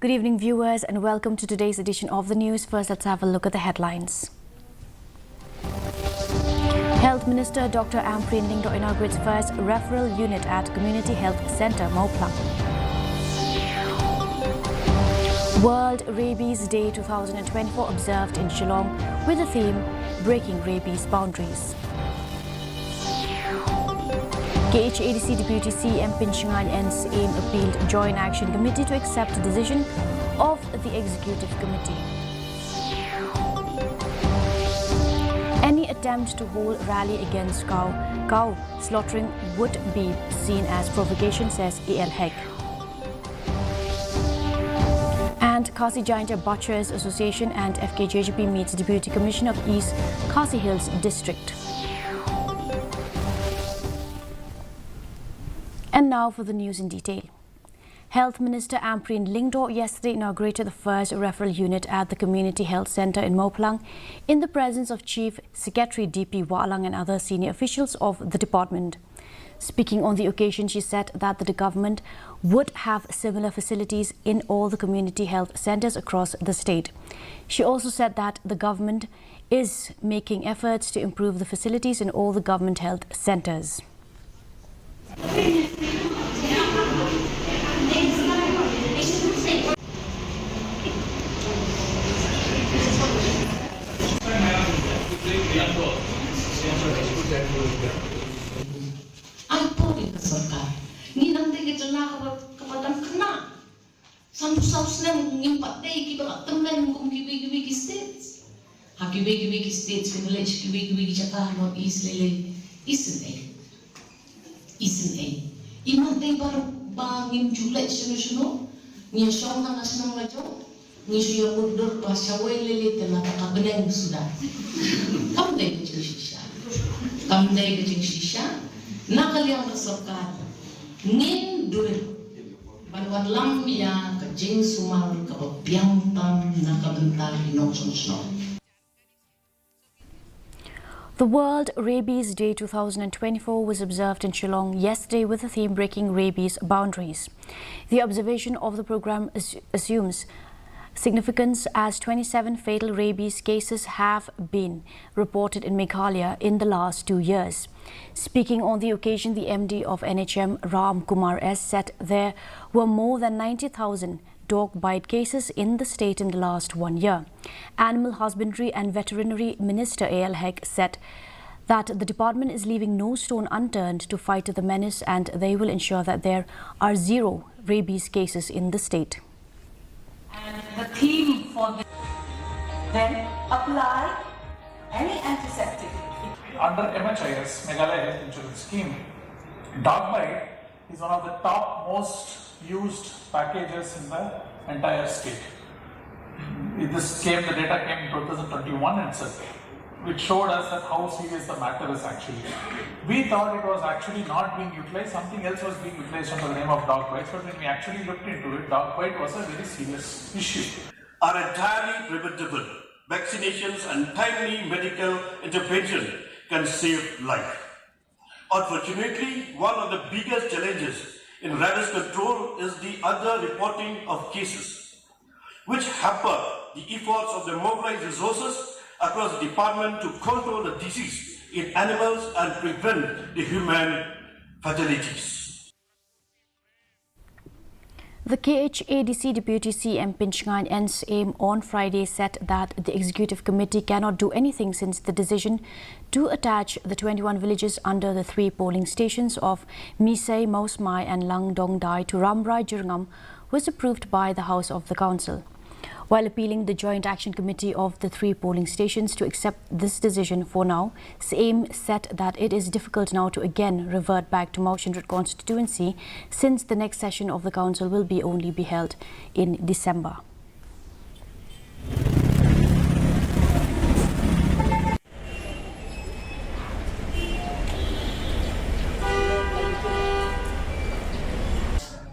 Good evening, viewers, and welcome to today's edition of the news. First, let's have a look at the headlines. Health Minister Dr. Amprin Lingdo inaugurates first referral unit at Community Health Centre, Moplang. World Rabies Day 2024 observed in Shillong with the theme Breaking Rabies Boundaries. KHADC Deputy CM Pinchangan NCAIM appealed Joint Action Committee to accept the decision of the Executive Committee. Any attempt to hold rally against cow slaughtering would be seen as provocation, says EL Heg. And Khasi Giant Butchers Association and FKJGP meets Deputy Commissioner of East Khasi Hills District. And now for the news in detail. Health Minister Amprin Lingdo yesterday inaugurated the first referral unit at the Community Health Centre in Moplang in the presence of Chief Secretary DP Walang and other senior officials of the department. Speaking on the occasion, she said that the government would have similar facilities in all the community health centres across the state. She also said that the government is making efforts to improve the facilities in all the government health centres. Apa di keserkan? Ni nanti kita nak kepada kena. Saus na ngimpat day kita temen kum kibi states. Ha kibi states village kibi Jakarta North East lele isn't Iman day baru bangim julai sunu ni syong na nasional ngajo ni syong mundur pasca lele telah kabenang sudah. Kam day kecil shisha. Nakaliang keserkan ngin duit banwan lambia kejing sumal kebiang tam nakabentar hinong sonsno. The World Rabies Day 2024 was observed in Shillong yesterday with the theme Breaking Rabies Boundaries. The observation of the program assumes significance as 27 fatal rabies cases have been reported in Meghalaya in the last 2 years. Speaking on the occasion, the MD of NHM, Ram Kumar S, said there were more than 90,000 dog bite cases in the state in the last 1 year. Animal Husbandry and Veterinary Minister A.L. Heg said that the department is leaving no stone unturned to fight the menace and they will ensure that there are zero rabies cases in the state. And the theme for this, then apply any antiseptic. Under MHIS, Meghalaya Health Insurance Scheme, dog bite is one of the top most used packages in the entire state. The data came in 2021 itself, which showed us that how serious the matter is actually. We thought it was actually not being utilized, something else was being utilized under the name of dog bites, but when we actually looked into it, dog bite was a very serious issue. Are entirely preventable. Vaccinations and timely medical intervention can save life. Unfortunately, one of the biggest challenges in rabies control is the under-reporting of cases, which hamper the efforts of the mobilized resources across the department to control the disease in animals and prevent the human fatalities. The KHADC Deputy CM Pinchangan NCAIM on Friday said that the Executive Committee cannot do anything since the decision to attach the 21 villages under the 3 polling stations of Misai, Mausmai and Langdongdai to Ramrai Jurngam was approved by the House of the Council. While appealing the Joint Action Committee of the 3 polling stations to accept this decision for now, SAIM said that it is difficult now to again revert back to Maushinrat constituency since the next session of the council will only be held in December.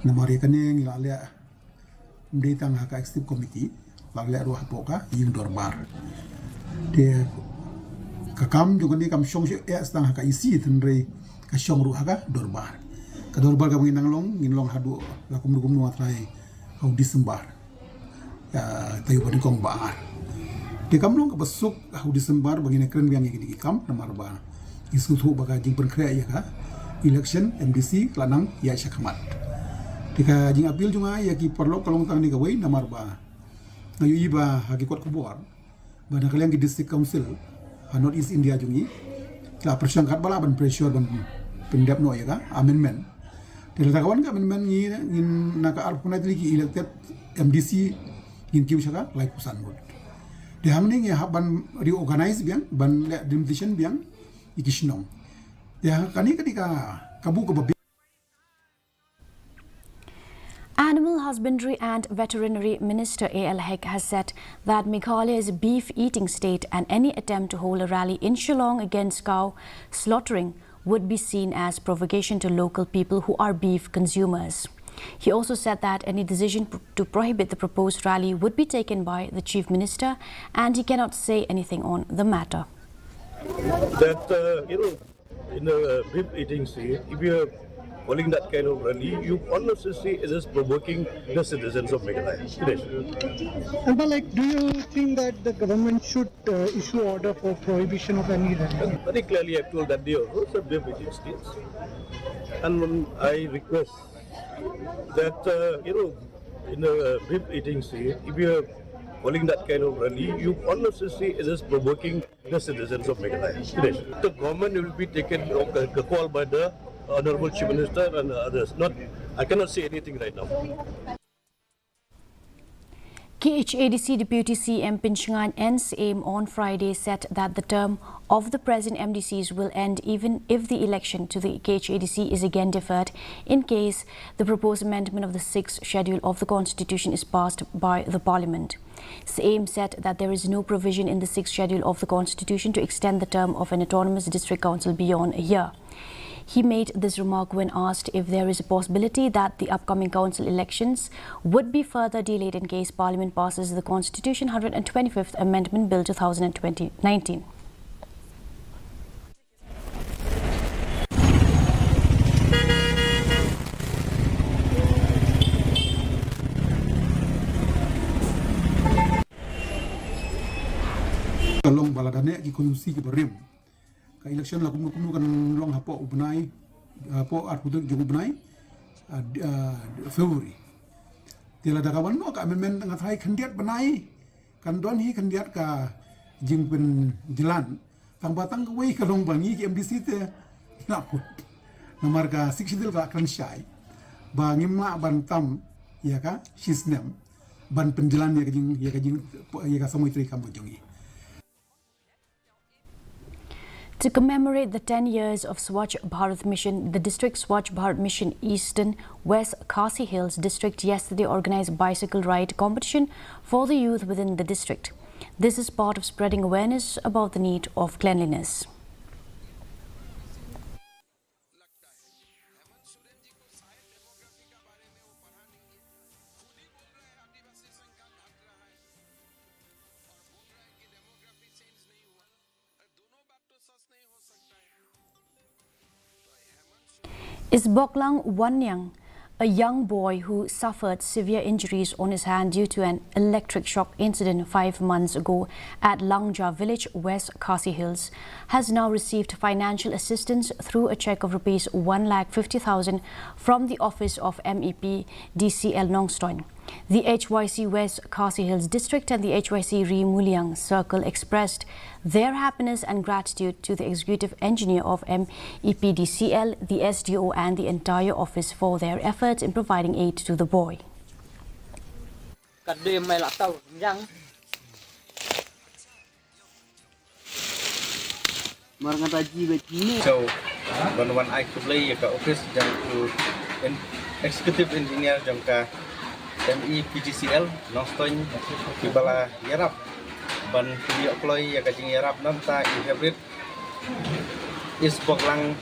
Namari kaning lalya mditang haka executive committee lalya ruah poka yung dorbar de kakam juga ni kam shong ya stang haka isi tenre ka shong ruah haka dorbar ka dorbar ka nginang long hadu lakum dugum no atrai au disembar tayo ba ni kong baar. Di kamlong kabasuk hu Desember bagi nekren biang gini kam namar ba. Isu tu baga jing perkrea ya ka. Election MDC lanang ya syakamat. Dika jing apil junga ya ki perlo kalong tang ni kawai namar ba. Ngayu iba hagi kuat kubuar. Bana kalian di district council North East India jungi. La persangkat bala ban pressure ban pendap no ya ka amendment. Dila kawan ka amendment ni naka arpuna lagi elected MDC ngin kiu syaka like pusan bod. Di hamning ya ban reorganize biang ban demolition biang ikisnong. Ya kani ketika kabu ke babi. Animal Husbandry and Veterinary Minister A.L. Hek has said that Meghalaya is a beef-eating state and any attempt to hold a rally in Shillong against cow slaughtering would be seen as provocation to local people who are beef consumers. He also said that any decision to prohibit the proposed rally would be taken by the Chief Minister and he cannot say anything on the matter. That, in a beef eating state, if you're following that kind of rally, you honestly see it is provoking the citizens of Meghalaya. But do you think that the government should issue order for prohibition of any rally? Very clearly, I told that they are also beef eating states. And I request that, in a beef eating state, if you're following that kind of rally, you honestly see it is provoking the citizens of Meghalaya. The government will be taken a call by the Honorable Chief Minister and others. I cannot say anything right now. KHADC Deputy CM Pinchangan NCM on Friday said that the term of the present MDCs will end even if the election to the KHADC is again deferred in case the proposed amendment of the 6th schedule of the Constitution is passed by the Parliament. CM said that there is no provision in the 6th schedule of the Constitution to extend the term of an autonomous district council beyond a year. He made this remark when asked if there is a possibility that the upcoming council elections would be further delayed in case Parliament passes the Constitution 125th Amendment Bill 2019. Kalong baladane ki konsumsi ki berim. Ka election la kumnu kan long hapo ubnai hapo at putuk jugu ubnai February. Tila da kawan no ka amendment ngat hai khandiat banai kan don hi khandiat ka jing pen jalan tang batang ka wei ka long bangi ki MDC te na ko nomor ka 6 ka kan syai ba ngimma ban tam ya ka sisnem ban penjalan ya ka samui tri kam bojongi. To commemorate the 10 years of Swachh Bharat Mission, the district Swachh Bharat Mission Eastern West Khasi Hills district yesterday organized bicycle ride competition for the youth within the district. This is part of spreading awareness about the need of cleanliness. Isboklang Wanyang, a young boy who suffered severe injuries on his hand due to an electric shock incident 5 months ago at Langja village, West Khasi Hills, has now received financial assistance through a cheque of Rs 1,50,000 from the office of MEP DCL Nongstoin. The HYC West Khasi Hills District and the HYC Ri Muliang Circle expressed their happiness and gratitude to the executive engineer of MEPDCL, the SDO and the entire office for their efforts in providing aid to the boy. So, one I could play the office to executive engineer jangka MEPDCL Nongstoin Kibala Yarap ban video employee ya kajing Yarap namta hybrid Isboklang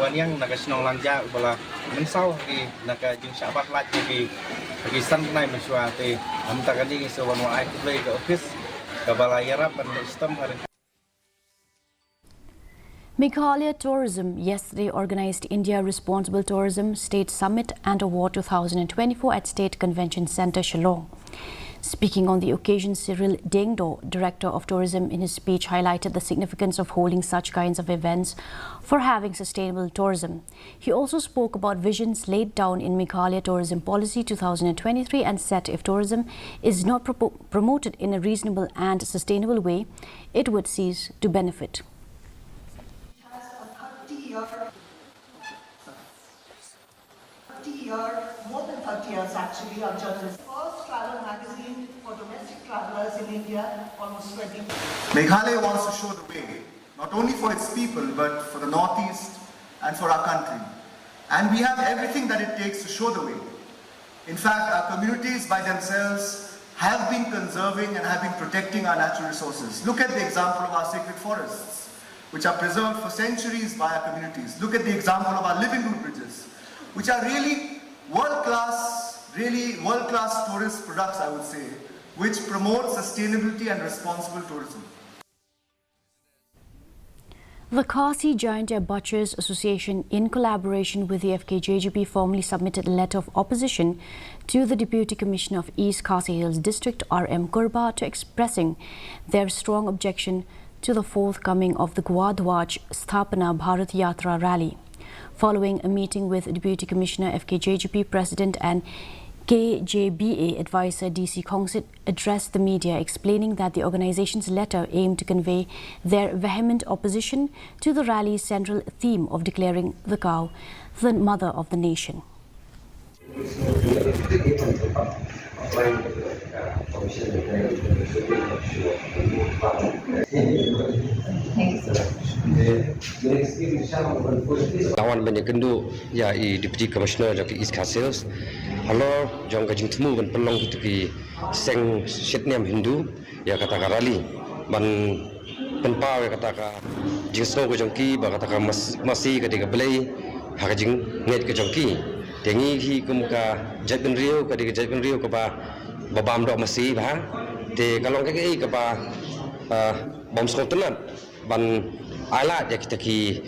Wanyang nagasinong langja bala mensau di nakajing syabat lagi di santai mensuate amta kani so one I could play the office Kabala Yarap ban sistem hari. Meghalaya Tourism yesterday organized India Responsible Tourism State Summit and Award 2024 at State Convention Centre, Shillong. Speaking on the occasion, Cyril Dengdo, Director of Tourism, in his speech highlighted the significance of holding such kinds of events for having sustainable tourism. He also spoke about visions laid down in Meghalaya Tourism Policy 2023 and said if tourism is not promoted in a reasonable and sustainable way, it would cease to benefit. More than 30 years actually, our journalist. First travel magazine for domestic travelers in India, almost 20. Meghalaya wants to show the way, not only for its people, but for the Northeast and for our country. And we have everything that it takes to show the way. In fact, our communities by themselves have been conserving and have been protecting our natural resources. Look at the example of our sacred forests, which are preserved for centuries by our communities. Look at the example of our living root bridges, which are really world-class tourist products, I would say, which promote sustainability and responsible tourism. The Khasi Giant Butchers Association, in collaboration with the FKJGP, formally submitted a letter of opposition to the Deputy Commissioner of East Khasi Hills District, R.M. Kurba, to expressing their strong objection to the forthcoming of the Gwadwaj Sthapana Bharat Yatra rally. Following a meeting with Deputy Commissioner, FKJGP President and KJBA advisor DC Khongsit addressed the media, explaining that the organization's letter aimed to convey their vehement opposition to the rally's central theme of declaring the cow the mother of the nation. Lawan banyak kendu ya Deputy Commissioner jaki East Khasi Hills. Halo jong kajing temu ban pelong itu ki seng Sydney Hindu ya kata rally ban penpau ya kata ka jingsno ko jongki ba kata ka masih ketika belai hakajing net ke jongki tengi hi kumka jatben rio ketika jatben rio ke ba babam dok masih ba te kalong ke ba bom skotlan ban ala ya kita ki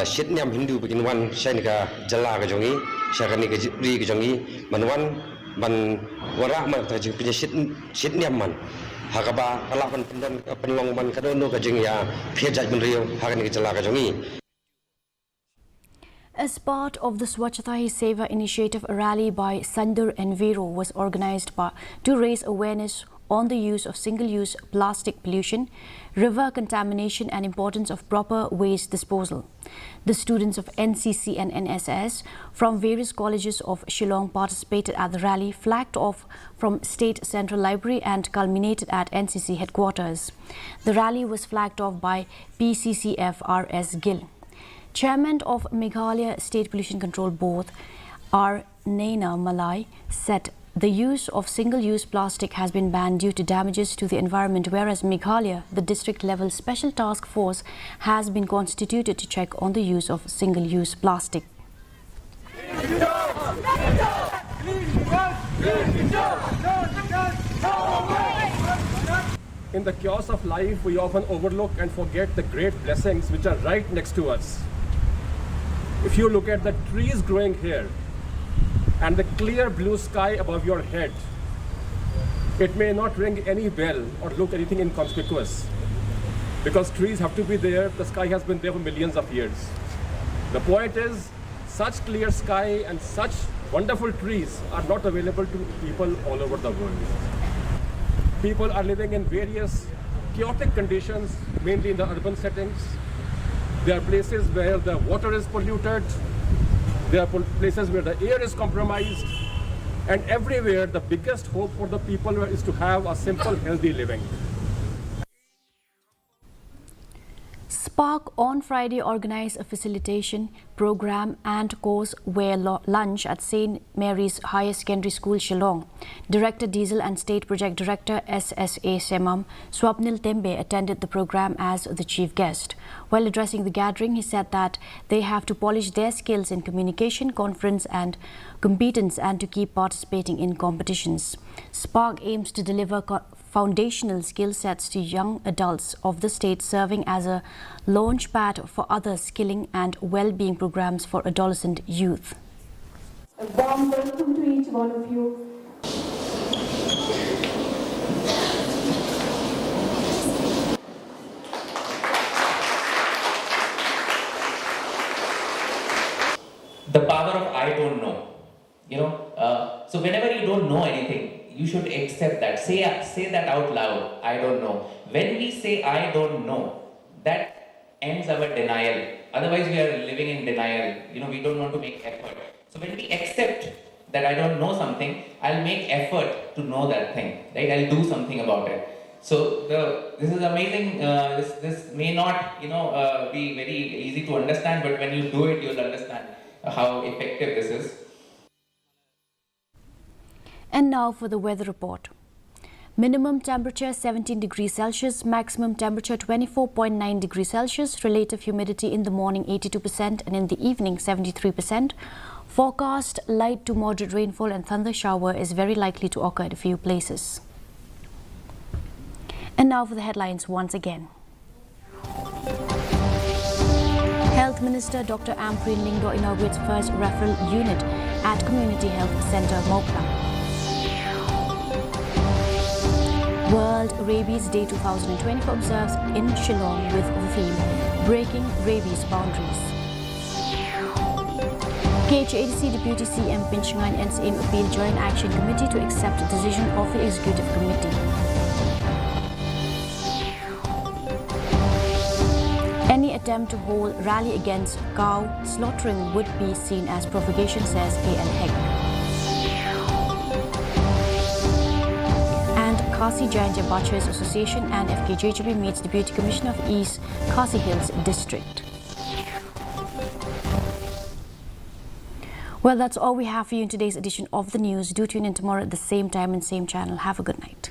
Sydney Hindu begin wan saya ka jala ke jongi saya ni ke ri ke jongi manwan ban warah man ta jing punya Sydney man hakaba kalapan penlong man kadono ke jing ya phiajat ben rio hakani ke jala ke jongi. As part of the Swachhata Hi Seva initiative, a rally by Sandur and Vero was organized to raise awareness on the use of single-use plastic pollution, river contamination and importance of proper waste disposal. The students of NCC and NSS from various colleges of Shillong participated at the rally, flagged off from State Central Library and culminated at NCC headquarters. The rally was flagged off by PCCF R.S. Gill. Chairman of Meghalaya State Pollution Control Board, R. Naina Malai, said the use of single-use plastic has been banned due to damages to the environment, whereas Meghalaya, the district-level special task force, has been constituted to check on the use of single-use plastic. In the chaos of life, we often overlook and forget the great blessings which are right next to us. If you look at the trees growing here and the clear blue sky above your head, it may not ring any bell or look anything inconspicuous, because trees have to be there. The sky has been there for millions of years. The point is, such clear sky and such wonderful trees are not available to people all over the world. People are living in various chaotic conditions, mainly in the urban settings. There are places where the water is polluted. There are places where the air is compromised. And everywhere, the biggest hope for the people is to have a simple, healthy living. Spark on Friday organized a facilitation program and course wear lunch at St. Mary's Higher Secondary School, Shillong. Director Diesel and State Project Director SSA Semam Swapnil Tembe attended the program as the chief guest. While addressing the gathering, he said that they have to polish their skills in communication, conference and competence and to keep participating in competitions. Spark aims to deliver foundational skill sets to young adults of the state, serving as a launch pad for other skilling and well-being programs for adolescent youth. A warm welcome to each one of you. The power of I don't know. So whenever you don't know anything, you should accept that. Say that out loud. I don't know. When we say I don't know, that ends our denial. Otherwise, we are living in denial. We don't want to make effort. So when we accept that I don't know something, I'll make effort to know that thing. Right? I'll do something about it. So this is amazing. This may not be very easy to understand, but when you do it, you'll understand how effective this is. And now for the weather report. Minimum temperature 17 degrees Celsius, maximum temperature 24.9 degrees Celsius, relative humidity in the morning 82% and in the evening 73%. Forecast light to moderate rainfall and thunder shower is very likely to occur at a few places. And now for the headlines once again. Health Minister Dr. Amphrine Lingdo inaugurates first referral unit at Community Health Centre, Mokla. World Rabies Day 2024 observes in Shillong with the theme Breaking Rabies Boundaries. KHADC Deputy CM Pinchangan NCM appeal Joint Action Committee to accept a decision of the Executive Committee. Any attempt to hold rally against cow slaughtering would be seen as provocation, says A.L. Hegg. And Khasi Jaintia Butchers Association and FKJHP meets Deputy Commissioner of East Khasi Hills District. Well, that's all we have for you in today's edition of the news. Do tune in tomorrow at the same time and same channel. Have a good night.